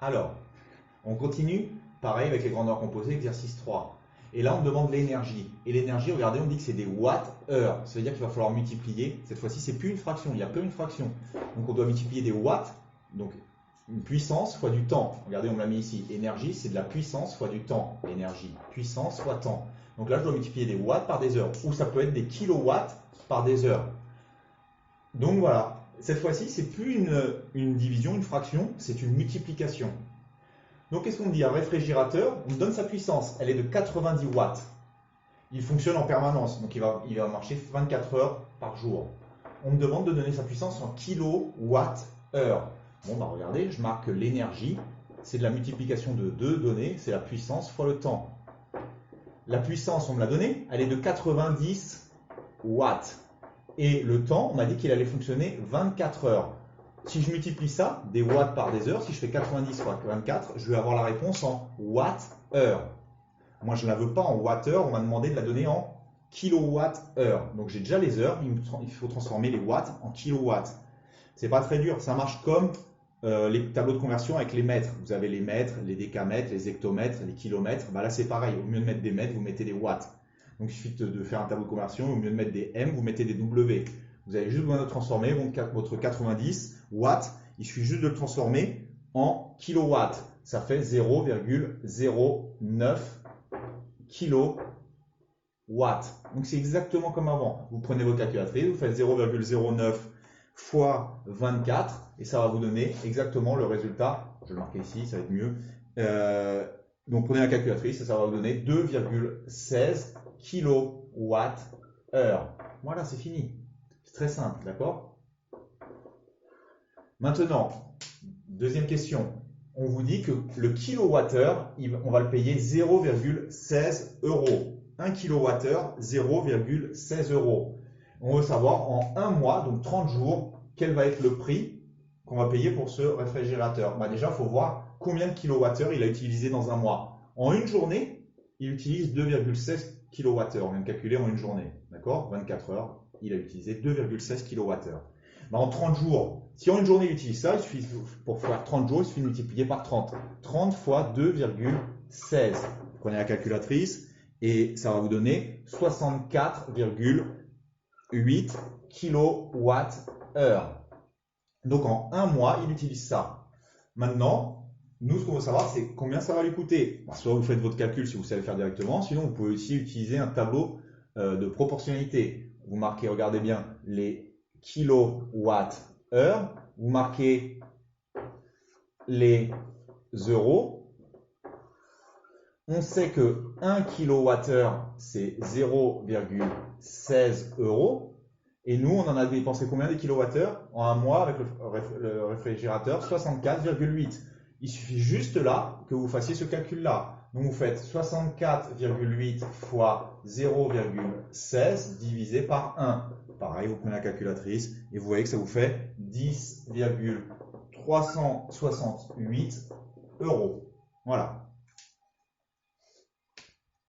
Alors, on continue, pareil avec les grandeurs composées, exercice 3. Et là, on me demande l'énergie. Et l'énergie, regardez, on dit que c'est des watts-heure. Ça veut dire qu'il va falloir multiplier. Cette fois-ci, c'est plus une fraction, il n'y a que une fraction. Donc, on doit multiplier des watts, donc une puissance fois du temps. Regardez, on me l'a mis ici. Énergie, c'est de la puissance fois du temps. Énergie, puissance fois temps. Donc là, je dois multiplier des watts par des heures. Ou ça peut être des kilowatts par des heures. Donc voilà. Cette fois-ci, c'est plus une division, une fraction, c'est une multiplication. Donc, qu'est-ce qu'on dit? Un réfrigérateur, on me donne sa puissance, elle est de 90 watts. Il fonctionne en permanence, donc il va marcher 24 heures par jour. On me demande de donner sa puissance en kilowatts-heure. Bon, bah regardez, je marque que l'énergie, c'est de la multiplication de deux données, c'est la puissance fois le temps. La puissance, on me l'a donnée, elle est de 90 watts. Et le temps, on m'a dit qu'il allait fonctionner 24 heures. Si je multiplie ça, des watts par des heures, si je fais 90 fois 24, je vais avoir la réponse en watts-heure. Moi, je ne la veux pas en watts-heure, on m'a demandé de la donner en kilowatts-heure. Donc, j'ai déjà les heures, il faut transformer les watts en kilowatts. C'est pas très dur, ça marche comme les tableaux de conversion avec les mètres. Vous avez les mètres, les décamètres, les hectomètres, les kilomètres. Bah là, c'est pareil, au lieu de mettre des mètres, vous mettez des watts. Donc, il suffit de faire un tableau de conversion, au lieu de mettre des M, vous mettez des W. Vous avez juste besoin de transformer votre 90 watts, il suffit juste de le transformer en kilowatts. Ça fait 0,09 kilowatts. Donc c'est exactement comme avant. Vous prenez votre calculatrice, vous faites 0,09 fois 24 et ça va vous donner exactement le résultat. Je vais le marquer ici, ça va être mieux. Donc prenez la calculatrice et ça va vous donner 2,16 kWh. Voilà, c'est fini. C'est très simple, d'accord? Maintenant, deuxième question. On vous dit que le kilowattheure, on va le payer 0,16 euros. 1 kilowattheure, 0,16 euros. On veut savoir en un mois, donc 30 jours, quel va être le prix qu'on va payer pour ce réfrigérateur. Bah déjà, il faut voir combien de kilowattheures il a utilisé dans un mois. En une journée, il utilise 2,16 kilowattheures. On vient de calculer en une journée. D'accord? 24 heures, il a utilisé 2,16 kilowattheures. Bah en 30 jours, si en une journée il utilise ça, il suffit, pour faire 30 jours, il suffit de multiplier par 30. 30 fois 2,16. Vous prenez la calculatrice et ça va vous donner 64,8 kWh. Donc en un mois, il utilise ça. Maintenant, nous, ce qu'on veut savoir, c'est combien ça va lui coûter. Bah, soit vous faites votre calcul si vous savez faire directement, sinon vous pouvez aussi utiliser un tableau de proportionnalité. Vous marquez, regardez bien, les kilowatts-heure, vous marquez les euros. On sait que 1 kWh, c'est 0,16 euros. Et nous, on en a dépensé combien de kilowattheures en un mois avec le réfrigérateur? 64,8. Il suffit juste là que vous fassiez ce calcul-là. Donc vous faites 64,8 fois 0,16 divisé par 1. Pareil, vous prenez la calculatrice et vous voyez que ça vous fait 10,368 euros. Voilà.